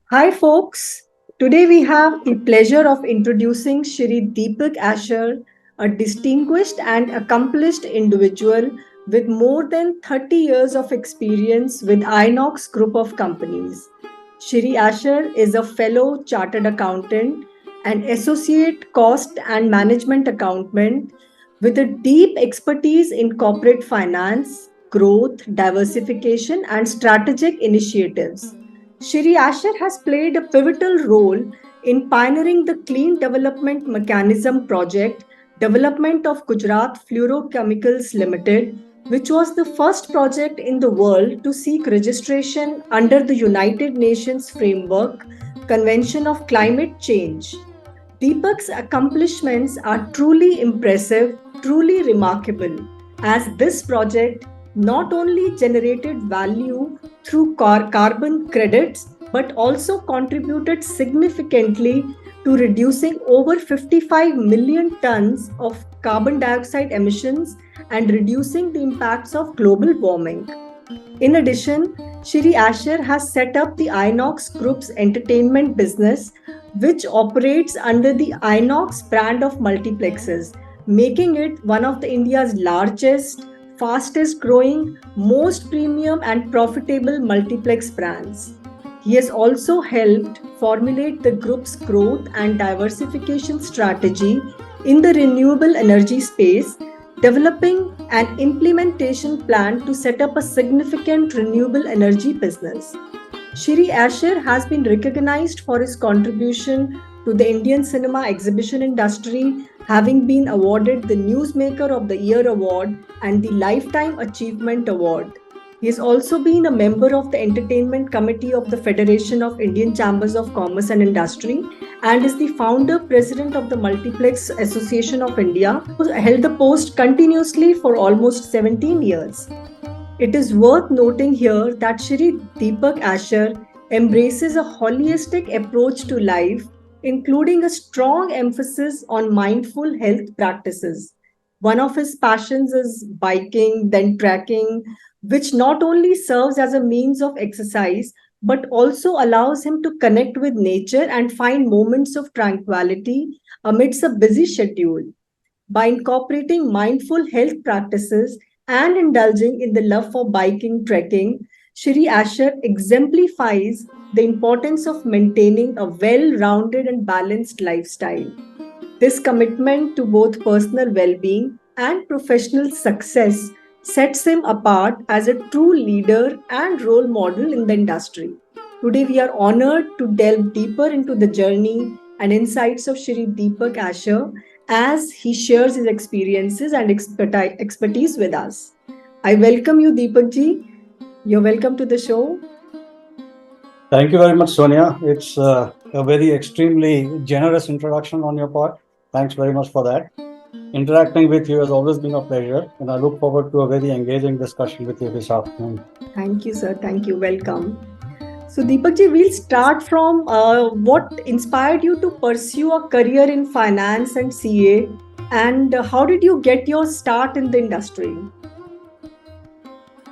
Hi, folks. Today we have the pleasure of introducing Shri Deepak Asher, a distinguished and accomplished individual with more than 30 years of experience with Inox Group of Companies. Shri Asher is a fellow chartered accountant and associate cost and management accountant with a deep expertise in corporate finance, growth, diversification, and strategic initiatives. Shri Asher has played a pivotal role in pioneering the Clean Development Mechanism project, development of Gujarat Fluorochemicals Limited, which was the first project in the world to seek registration under the United Nations Framework Convention of Climate Change. Deepak's accomplishments are truly impressive, truly remarkable, as this project not only generated value through carbon credits but also contributed significantly to reducing over 55 million tons of carbon dioxide emissions and reducing the impacts of global warming. In addition, Shri Asher has set up the Inox Group's entertainment business, which operates under the Inox brand of multiplexes, making it one of the India's largest, fastest growing, most premium and profitable multiplex brands. He has also helped formulate the group's growth and diversification strategy in the renewable energy space, developing an implementation plan to set up a significant renewable energy business. Shri Asher has been recognized for his contribution to the Indian cinema exhibition industry, having been awarded the Newsmaker of the Year Award and the Lifetime Achievement Award. He has also been a member of the Entertainment Committee of the Federation of Indian Chambers of Commerce and Industry and is the founder president of the Multiplex Association of India, who held the post continuously for almost 17 years. It is worth noting here that Shri Deepak Asher embraces a holistic approach to life, including a strong emphasis on mindful health practices. One of his passions is biking, then trekking, which not only serves as a means of exercise but also allows him to connect with nature and find moments of tranquility amidst a busy schedule. By incorporating mindful health practices and indulging in the love for biking trekking, Shri Asher exemplifies the importance of maintaining a well rounded and balanced lifestyle. This commitment to both personal well being and professional success sets him apart as a true leader and role model in the industry. Today, we are honored to delve deeper into the journey and insights of Shri Deepak Asher as he shares his experiences and expertise with us. I welcome you, Deepak ji. You're welcome to the show. Thank you very much, Sonia. It's a very extremely generous introduction on your part. Thanks very much for that. Interacting with you has always been a pleasure, and I look forward to a very engaging discussion with you this afternoon. Thank you, sir. Thank you. Welcome. So, Deepak ji, we'll start from what inspired you to pursue a career in finance and CA, and how did you get your start in the industry?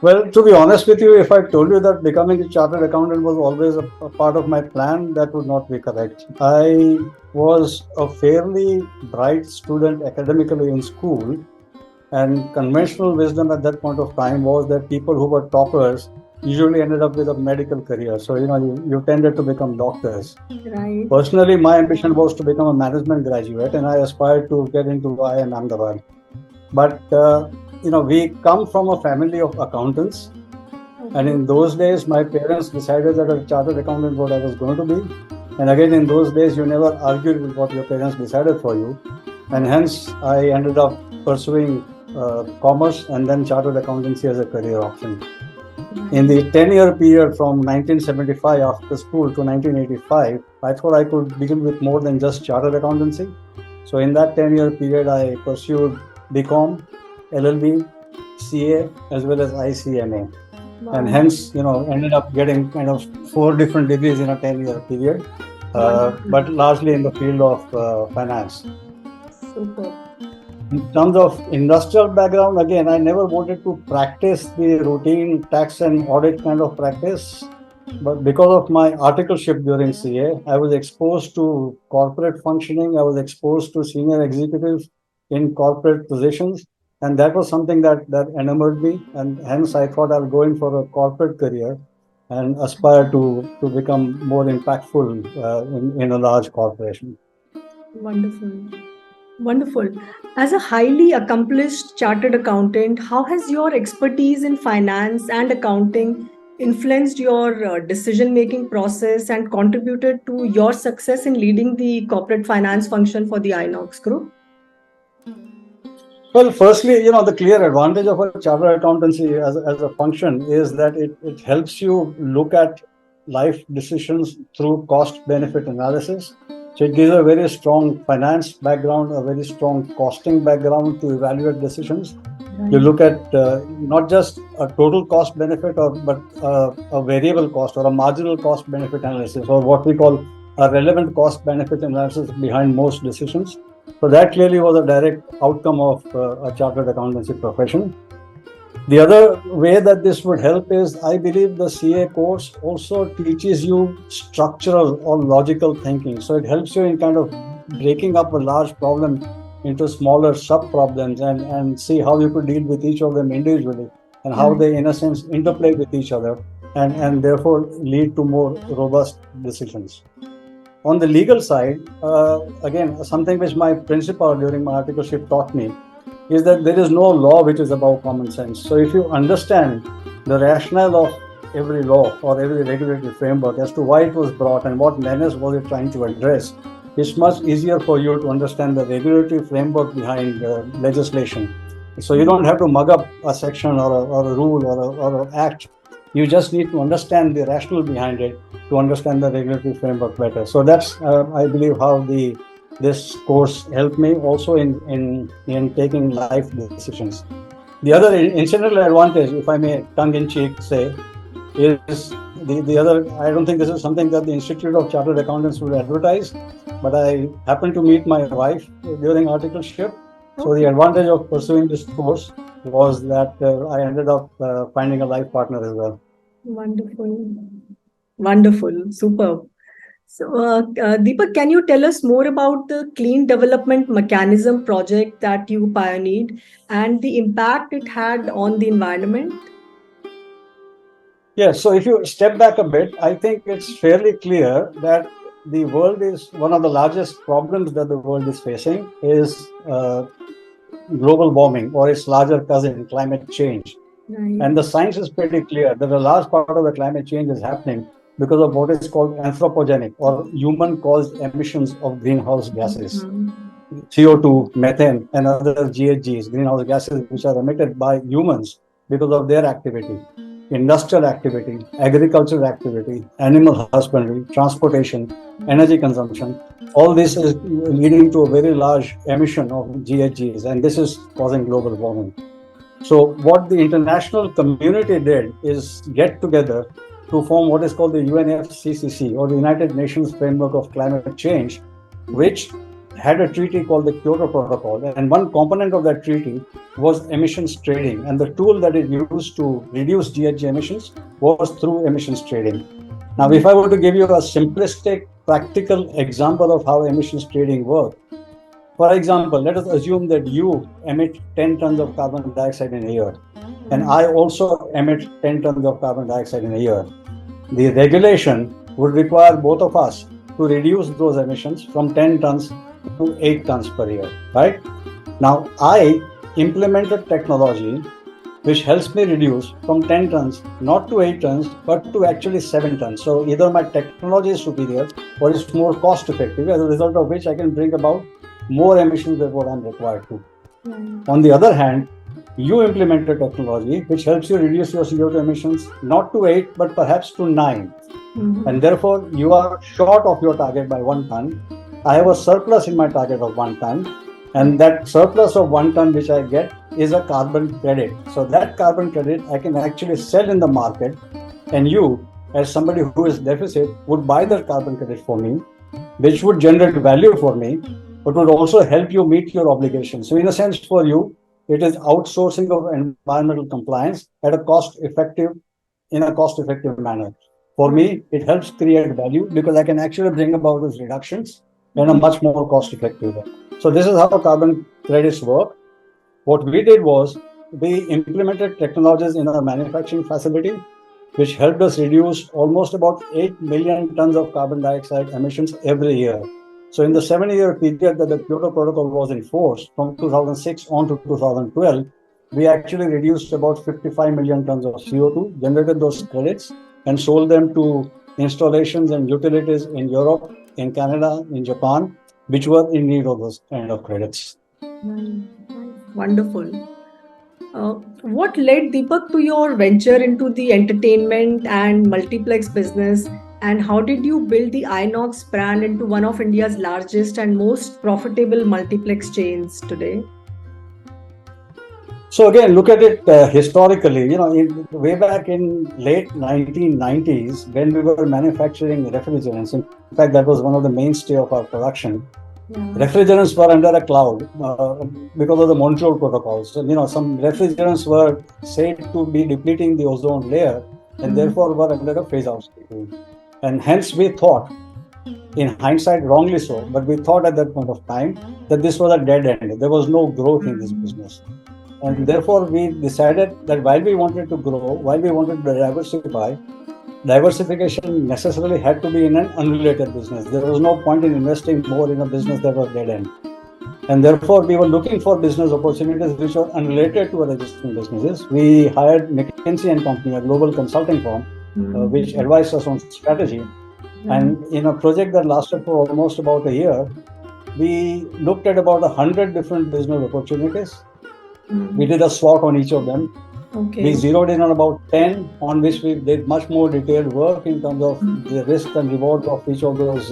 Well, to be honest with you, if I told you that becoming a chartered accountant was always a part of my plan, that would not be correct. I was a fairly bright student academically in school, and conventional wisdom at that point of time was that people who were toppers usually ended up with a medical career. So, you tended to become doctors. Right. Personally, my ambition was to become a management graduate, and I aspired to get into IIM Ahmedabad. But, we come from a family of accountants. And in those days, my parents decided that a chartered accountant what I was going to be. And again, in those days, you never argued with what your parents decided for you. And hence, I ended up pursuing commerce and then chartered accountancy as a career option. In the 10-year period from 1975 after school to 1985, I thought I could begin with more than just chartered accountancy. So in that 10-year period, I pursued BCom, LLB, CA, as well as ICMA. Wow. And hence, ended up getting kind of 4 different degrees in a 10-year period, but largely in the field of finance. Super. In terms of industrial background, again, I never wanted to practice the routine tax and audit kind of practice. But because of my articleship during CA, I was exposed to corporate functioning. I was exposed to senior executives in corporate positions, and that was something that enamored me. And hence, I thought I'll go in for a corporate career and aspire to become more impactful in a large corporation. Wonderful. Wonderful. As a highly accomplished chartered accountant, how has your expertise in finance and accounting influenced your decision making process and contributed to your success in leading the corporate finance function for the Inox Group? Well, firstly, the clear advantage of a chartered accountancy as a function is that it helps you look at life decisions through cost benefit analysis. So it gives a very strong finance background, a very strong costing background to evaluate decisions. You look at not just a total cost benefit, but a variable cost or a marginal cost benefit analysis, or what we call a relevant cost benefit analysis behind most decisions. So that clearly was a direct outcome of a chartered accountancy profession. The other way that this would help is, I believe the CA course also teaches you structural or logical thinking. So it helps you in kind of breaking up a large problem into smaller sub problems and see how you could deal with each of them individually and how they, in a sense, interplay with each other and therefore lead to more robust decisions. On the legal side, again, something which my principal during my articleship taught me is that there is no law which is above common sense. So if you understand the rationale of every law or every regulatory framework as to why it was brought and what menace was it trying to address, it's much easier for you to understand the regulatory framework behind legislation. So you don't have to mug up a section or a rule or an act. You just need to understand the rationale behind it to understand the regulatory framework better. So that's, I believe, how this course helped me also in taking life decisions. The other incidental advantage, if I may tongue-in-cheek say, is the other. I don't think this is something that the Institute of Chartered Accountants would advertise, but I happened to meet my wife during articleship. So the advantage of pursuing this course was that I ended up finding a life partner as well. Wonderful. Wonderful. Superb. So, Deepak, can you tell us more about the Clean Development Mechanism project that you pioneered and the impact it had on the environment? Yes, so if you step back a bit, I think it's fairly clear that the world is one of the largest problems that the world is facing is global warming or its larger cousin, climate change. Right. And the science is pretty clear that a large part of the climate change is happening because of what is called anthropogenic or human caused emissions of greenhouse gases. CO2, methane, and other GHGs, greenhouse gases, which are emitted by humans because of their activity, industrial activity, agricultural activity, animal husbandry, transportation, energy consumption. All this is leading to a very large emission of GHGs, and this is causing global warming. So what the international community did is get together to form what is called the UNFCCC, or the United Nations Framework of Climate Change, which had a treaty called the Kyoto Protocol. And one component of that treaty was emissions trading. And the tool that it used to reduce GHG emissions was through emissions trading. Now, if I were to give you a simplistic, practical example of how emissions trading works, for example, let us assume that you emit 10 tons of carbon dioxide in a year, and I also emit 10 tons of carbon dioxide in a year. The regulation would require both of us to reduce those emissions from 10 tons to 8 tons per year, right? Now, I implemented technology which helps me reduce from 10 tons, not to 8 tons, but to actually 7 tons. So either my technology is superior or it's more cost effective, as a result of which I can bring about more emissions than what I'm required to. On the other hand, you implement a technology which helps you reduce your CO2 emissions not to 8, but perhaps to 9. And therefore, you are short of your target by 1 ton. I have a surplus in my target of 1 ton. And that surplus of 1 ton which I get is a carbon credit. So that carbon credit I can actually sell in the market. And you, as somebody who is deficit, would buy that carbon credit for me, which would generate value for me, but would also help you meet your obligations. So in a sense, for you, it is outsourcing of environmental compliance in a cost-effective manner. For me, it helps create value because I can actually bring about those reductions in a much more cost-effective way. So this is how carbon credits work. What we did was we implemented technologies in our manufacturing facility, which helped us reduce almost about 8 million tons of carbon dioxide emissions every year. So in the 7-year period that the Kyoto Protocol was in force, from 2006 on to 2012, we actually reduced about 55 million tons of CO2, generated those credits, and sold them to installations and utilities in Europe, in Canada, in Japan, which were in need of those kind of credits. Wonderful. What led Deepak to your venture into the entertainment and multiplex business, and how did you build the Inox brand into one of India's largest and most profitable multiplex chains today? So again, look at it historically. Way back in late 1990s, when we were manufacturing refrigerants. In fact, that was one of the mainstay of our production. Refrigerants were under a cloud because of the Montreal protocols. So, some refrigerants were said to be depleting the ozone layer and therefore were under a phase out state. And hence we thought, in hindsight, wrongly so, but we thought at that point of time that this was a dead end. There was no growth in this business. And therefore we decided that while we wanted to grow, while we wanted to diversify, diversification necessarily had to be in an unrelated business. There was no point in investing more in a business that was dead end. And therefore, we were looking for business opportunities which were unrelated to our existing businesses. We hired McKinsey and Company, a global consulting firm, which advised us on strategy. And in a project that lasted for almost about a year, we looked at about 100 different business opportunities. We did a SWOT on each of them. We zeroed in on about 10, on which we did much more detailed work in terms of the risk and reward of each of those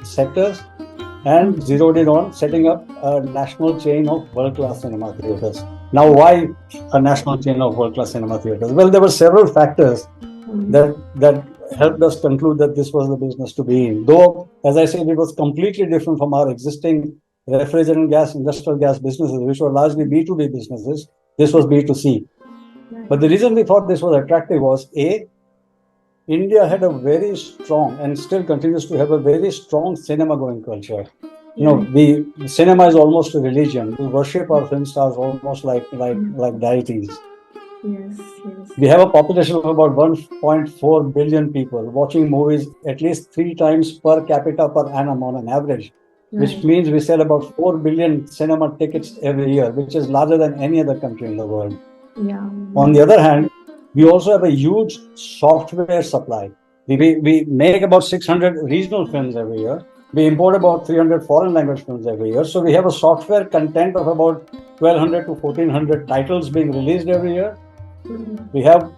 sectors, and zeroed in on setting up a national chain of world-class cinema theaters. Now, why a national chain of world-class cinema theaters? Well, there were several factors that helped us conclude that this was the business to be in. Though, as I said, it was completely different from our existing refrigerant gas, industrial gas businesses, which were largely B2B businesses. This was B2C. But the reason we thought this was attractive was, A, India had a very strong, and still continues to have a very strong cinema-going culture. Cinema is almost a religion. We worship our film stars almost like deities. Yes. We have a population of about 1.4 billion people watching movies at least 3 times per capita per annum on an average, which means we sell about 4 billion cinema tickets every year, which is larger than any other country in the world. On the other hand, we also have a huge software supply. We make about 600 regional films every year. We import about 300 foreign language films every year. So we have a software content of about 1,200 to 1,400 titles being released every year. We have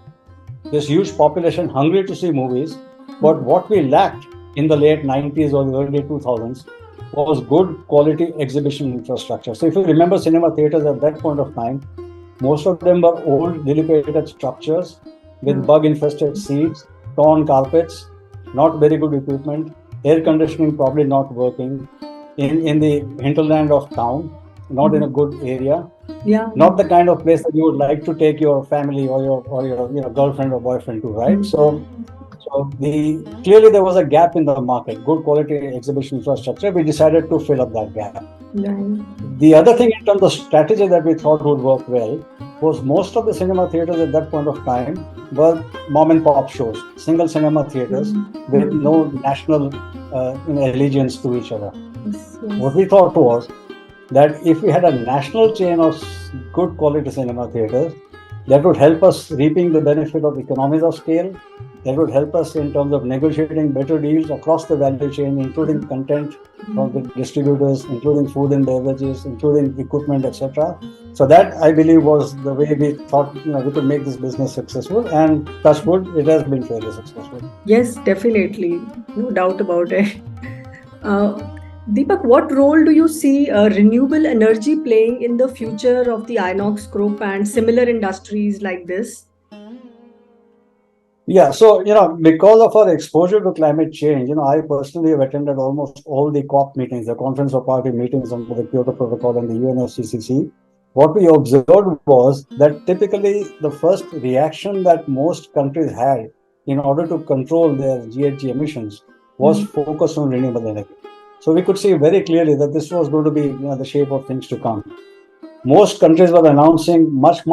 this huge population hungry to see movies. But what we lacked in the late 90s or the early 2000s was good quality exhibition infrastructure. So if you remember cinema theaters at that point of time, most of them were old, dilapidated structures with bug-infested seats, torn carpets, not very good equipment, air conditioning probably not working, in the hinterland of town, not in a good area, not the kind of place that you would like to take your family or your girlfriend or boyfriend to, right? So clearly there was a gap in the market, good quality exhibition infrastructure. We decided to fill up that gap. The other thing in terms of strategy that we thought would work well was most of the cinema theaters at that point of time were mom and pop shows, single cinema theaters with no national allegiance to each other. What we thought was that if we had a national chain of good quality cinema theaters, that would help us reaping the benefit of economies of scale. That would help us in terms of negotiating better deals across the value chain, including content from the distributors, including food and beverages, including equipment, etc. So that, I believe, was the way we thought we could make this business successful. And touch wood, it has been fairly successful. Yes, definitely. No doubt about it. Deepak, what role do you see renewable energy playing in the future of the Inox Group and similar industries like this? Yeah, so, because of our exposure to climate change, I personally have attended almost all the COP meetings, the Conference of Party meetings under the Kyoto Protocol and the UNFCCC. What we observed was that typically the first reaction that most countries had in order to control their GHG emissions was focused on renewable energy. So we could see very clearly that this was going to be the shape of things to come. Most countries were announcing much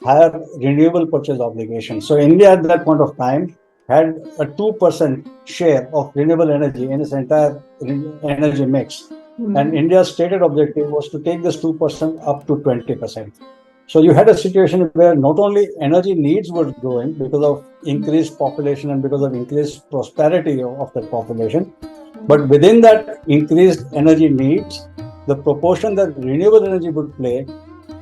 higher renewable purchase obligations. So India at that point of time had a 2% share of renewable energy in its entire energy mix. And India's stated objective was to take this 2% up to 20%. So you had a situation where not only energy needs were growing because of increased population and because of increased prosperity of the population, but within that increased energy needs, the proportion that renewable energy would play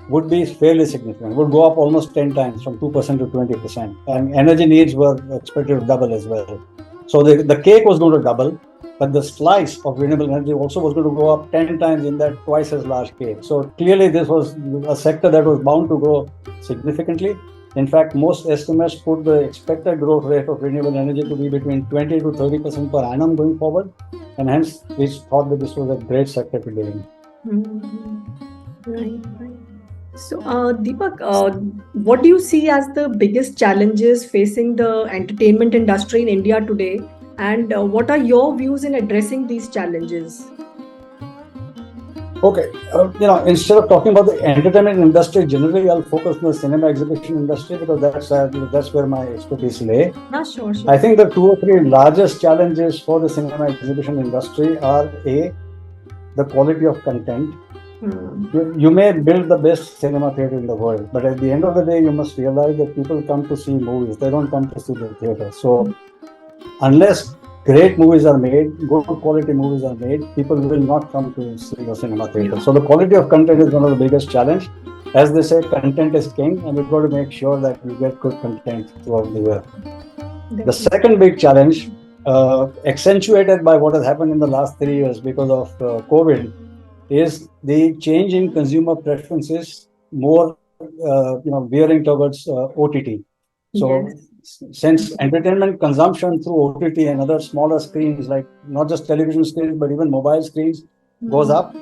would be fairly significant, would go up almost 10 times from 2% to 20%. And energy needs were expected to double as well. So the cake was going to double, but the slice of renewable energy also was going to go up 10 times in that twice as large cake. So clearly this was a sector that was bound to grow significantly. In fact, most estimates put the expected growth rate of renewable energy to be between 20 to 30% per annum going forward. And hence, we thought that this was a great sector to be in. Right. So, Deepak, what do you see as the biggest challenges facing the entertainment industry in India today? And what are your views in addressing these challenges? Okay, instead of talking about the entertainment industry generally, I'll focus on the cinema exhibition industry because that's where my expertise lay. Sure. I think the 2 or 3 largest challenges for the cinema exhibition industry are the quality of content. You may build the best cinema theater in the world, but at the end of the day, you must realize that people come to see movies. They don't come to see the theater. So unless great movies are made, good quality movies are made, people will not come to see the cinema theater. So the quality of content is one of the biggest challenge. As they say, content is king, and we've got to make sure that we get good content throughout the year. The second big challenge, accentuated by what has happened in the last 3 years because of COVID, is the change in consumer preferences, more veering towards OTT. So since entertainment consumption through OTT and other smaller screens, like not just television screens but even mobile screens, goes up,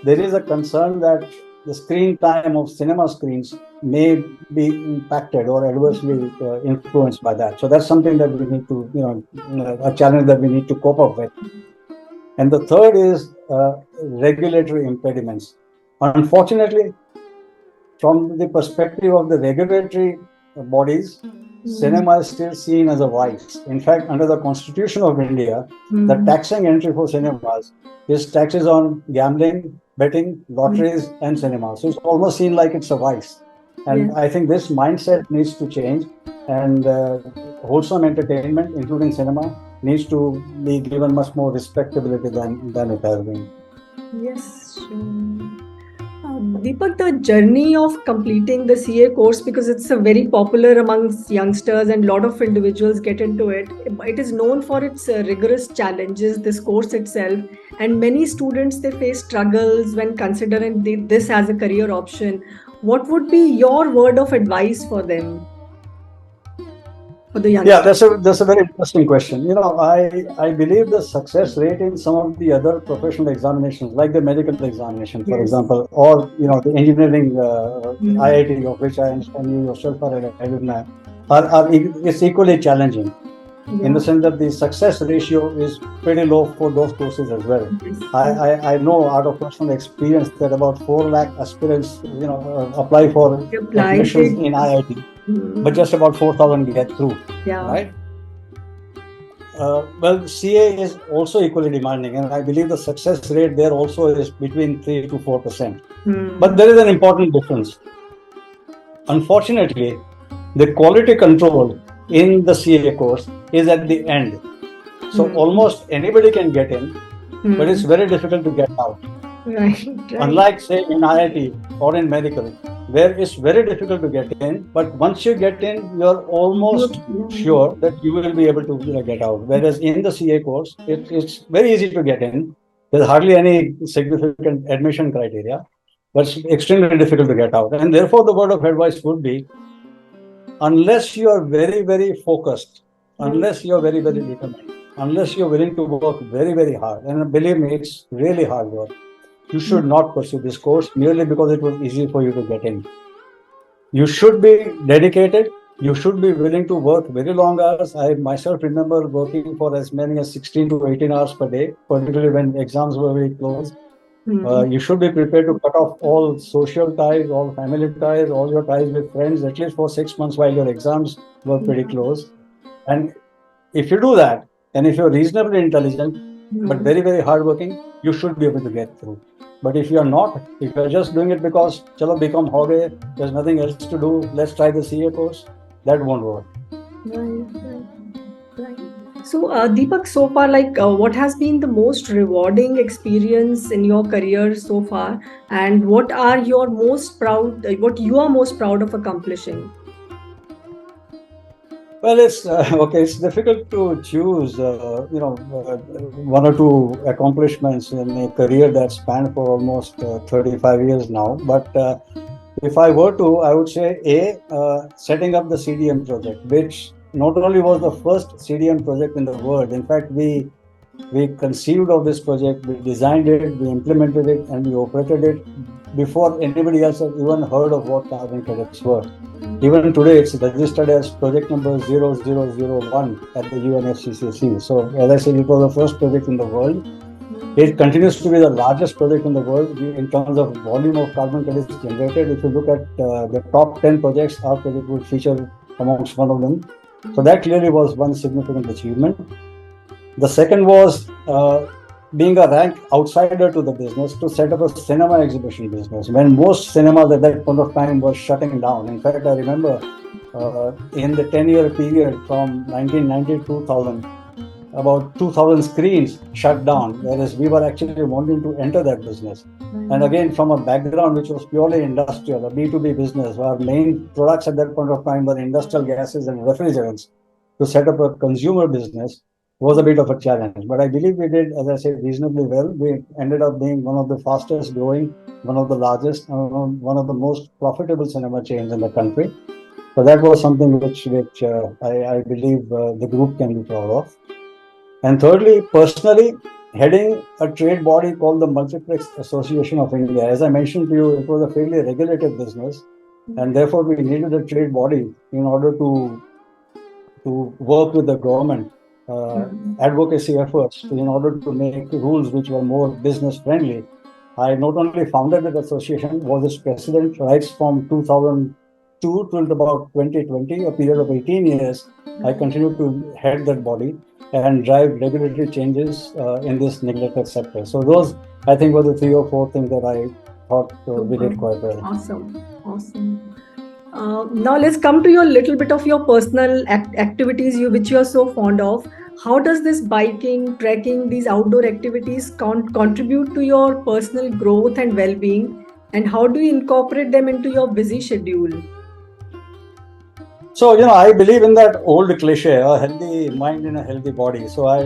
there is a concern that the screen time of cinema screens may be impacted or adversely influenced by that. So that's something that we need to, a challenge that we need to cope up with. And the third is regulatory impediments. Unfortunately, from the perspective of the regulatory bodies, cinema is still seen as a vice. In fact, under the Constitution of India, the taxing entry for cinemas is taxes on gambling, betting, lotteries, and cinema. So it's almost seen like it's a vice. And I think this mindset needs to change, and wholesome entertainment, including cinema, needs to be given much more respectability than it has been. Yes, sure. Deepak, the journey of completing the CA course, because it's a very popular amongst youngsters and a lot of individuals get into it. It is known for its rigorous challenges, this course itself. And many students, they face struggles when considering this as a career option. What would be your word of advice for them? For the youngsters? Yeah, that's a very interesting question. I believe the success rate in some of the other professional examinations, like the medical examination, for example, or the engineering IIT, of which I understand you yourself are an alumni, is equally challenging. In the sense that the success ratio is pretty low for those courses as well. I know out of personal experience that about 4 lakh aspirants, apply for admissions in IIT, but just about 4,000 get through. Right? Well, CA is also equally demanding, and I believe the success rate there also is between 3 to 4%. But there is an important difference. Unfortunately, the quality control in the CA course is at the end. So almost anybody can get in, but it's very difficult to get out. Right. Unlike, say, in IIT or in medical, where it's very difficult to get in, but once you get in, you're almost sure that you will be able to get out. Whereas in the CA course, it's very easy to get in. There's hardly any significant admission criteria, but it's extremely difficult to get out. And therefore, the word of advice would be, unless you are very, very focused, unless you're very, very determined, unless you're willing to work very, very hard, and believe me, it's really hard work, you should not pursue this course merely because it was easy for you to get in. You should be dedicated, you should be willing to work very long hours. I myself remember working for as many as 16 to 18 hours per day, particularly when exams were very close. You should be prepared to cut off all social ties, all family ties, all your ties with friends, at least for 6 months while your exams were pretty close. And if you do that, and if you're reasonably intelligent, but very, very hardworking, you should be able to get through. But if you're not, if you're just doing it because, chalo, become hoge, there's nothing else to do, let's try the CA course, that won't work. Right. So, Deepak, so far, what has been the most rewarding experience in your career so far, and what are your most proud, what you are most proud of accomplishing? Well, it's okay. It's difficult to choose, one or two accomplishments in a career that spanned for almost 35 years now. But if I were to, I would say setting up the CDM project, which not only was the first CDM project in the world. In fact, we conceived of this project, we designed it, we implemented it, and we operated it before anybody else had even heard of what carbon credits were. Even today, it's registered as project number 0001 at the UNFCCC. So, as I said, it was the first project in the world. It continues to be the largest project in the world in terms of volume of carbon credits generated. If you look at the top 10 projects, our project would feature amongst one of them. So, that clearly was one significant achievement. The second was being a rank outsider to the business to set up a cinema exhibition business when most cinemas at that point of time were shutting down. In fact, I remember in the 10-year period from 1990 to 2000, about 2,000 screens shut down, whereas we were actually wanting to enter that business. And again, from a background which was purely industrial, a B2B business, our main products at that point of time were industrial gases and refrigerants. To set up a consumer business was a bit of a challenge, but I believe we did, as I said, reasonably well. We ended up being one of the fastest growing, one of the largest, one of the most profitable cinema chains in the country. So that was something which I believe the group can be proud of. And thirdly, personally, heading a trade body called the Multiplex Association of India. As I mentioned to you, it was a fairly regulated business, and therefore we needed a trade body in order to work with the government, advocacy efforts in order to make rules which were more business friendly. I not only founded that association, was its president right from 2002 till about 2020, a period of 18 years. I continued to head that body and drive regulatory changes in this neglected sector. So those, I think, were the 3 or 4 things that I thought we did quite well. Awesome. Now let's come to your little bit of your personal activities which you are so fond of. How does this biking, trekking, these outdoor activities contribute to your personal growth and well-being, and how do you incorporate them into your busy schedule? So, I believe in that old cliche, a healthy mind in a healthy body. So I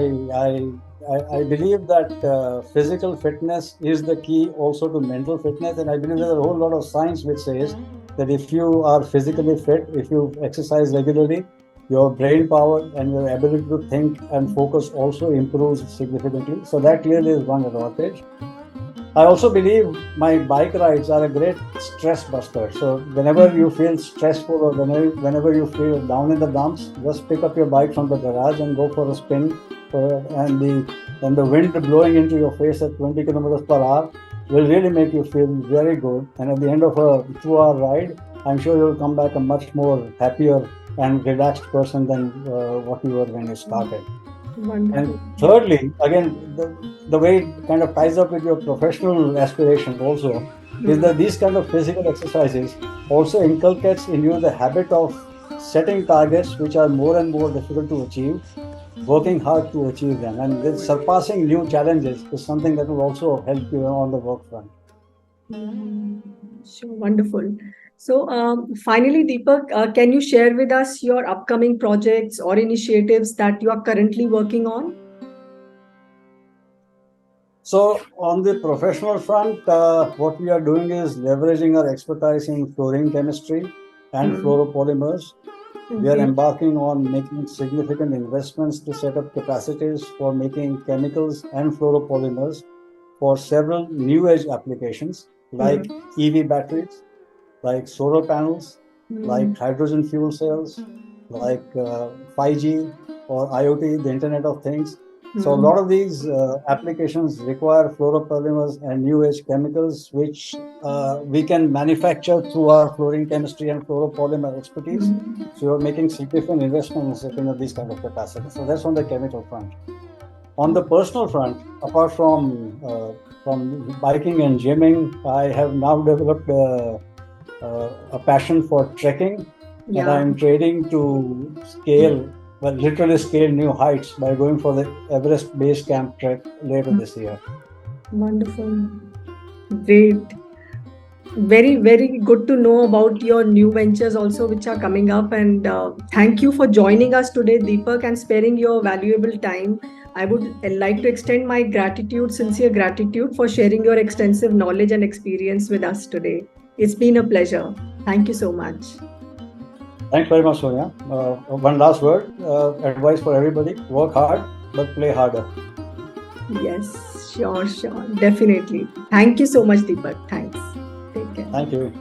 believe that physical fitness is the key also to mental fitness. And I believe there's a whole lot of science which says that if you are physically fit, if you exercise regularly, your brain power and your ability to think and focus also improves significantly. So that clearly is one advantage. I also believe my bike rides are a great stress buster. So whenever you feel stressful or whenever you feel down in the dumps, just pick up your bike from the garage and go for a spin. And the wind blowing into your face at 20 kilometers per hour will really make you feel very good. And at the end of a 2-hour ride, I'm sure you'll come back a much more happier and relaxed person than what you were when you started. Wonderful. And thirdly, again, the way it kind of ties up with your professional aspiration also is that these kind of physical exercises also inculcates in you the habit of setting targets which are more and more difficult to achieve, working hard to achieve them, and surpassing new challenges is something that will also help you on the work front. Sure, wonderful. So, finally, Deepak, can you share with us your upcoming projects or initiatives that you are currently working on? So, on the professional front, what we are doing is leveraging our expertise in fluorine chemistry and fluoropolymers. We are embarking on making significant investments to set up capacities for making chemicals and fluoropolymers for several new age applications like EV batteries, like solar panels, like hydrogen fuel cells, like 5G or IoT, the Internet of Things. So a lot of these applications require fluoropolymers and new age chemicals, which we can manufacture through our fluorine chemistry and fluoropolymer expertise. So you're making significant investments in setting up these kind of capacities. So that's on the chemical front. On the personal front, apart from biking and gymming, I have now developed a passion for trekking, and Yeah. I'm training to scale, well, literally scale new heights by going for the Everest Base Camp trek later this year. Wonderful. Great. Very, very good to know about your new ventures also, which are coming up. And thank you for joining us today, Deepak, and sparing your valuable time. I would like to extend my gratitude, sincere gratitude, for sharing your extensive knowledge and experience with us today. It's been a pleasure. Thank you so much. Thanks very much, Sonia. One last word, advice for everybody: work hard, but play harder. Yes, sure, sure. Definitely. Thank you so much, Deepak. Thanks. Take care. Thank you.